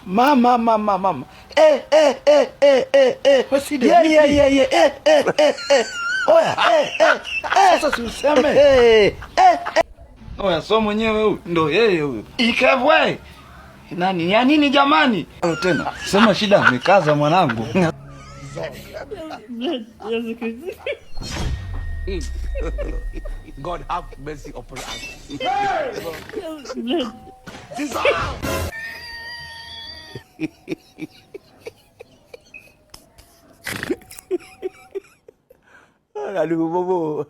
Mama. Oya, sasa si useme. Oya, so mwenyewe huyu ndo yeye huyu. Ikevwe. Nani? Ya nini jamani? Tena, sema shida amekaza mwanangu. God have mercy upon us. Aduh, bobo.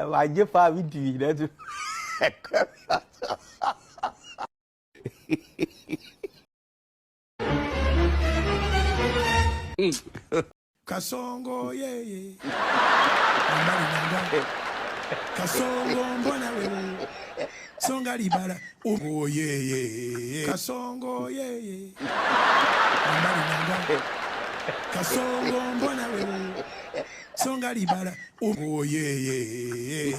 Wajib faham ini dah tu. Kasongo yeye. Kasongo mbona wewe. Songa libala. Oh yeye. Kasongo yeye. Kasongo mbona wewe. Songa libala. Oh yeye.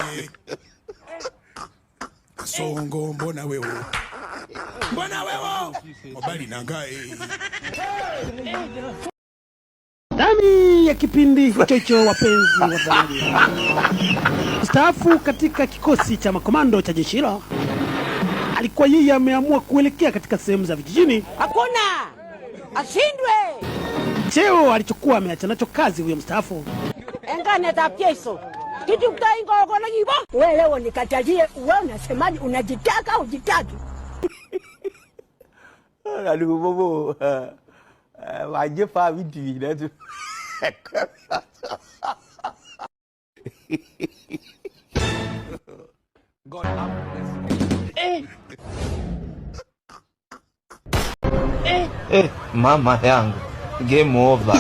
Kasongo mbona wewe. Mbona wewe. Mobali nangae. Ndani ya kipindi hicho wapenzi wa habari. Mstaafu katika kikosi cha makomando cha jeshi hilo alikuwa yeye ameamua kuelekea katika sehemu za vijijini. Hakuna ashindwe. Cheo alichokuwa ameacha nacho kazi huyo mstaafu. Engane tapieso. Kitu kutaingo gona jibo. Wewe leo nikatalie, wewe unasemaje, unajitaka au jitaki? Aduh, bobo. Wajib faham ini dah tu. God have mercy. Mama yangu. Game over.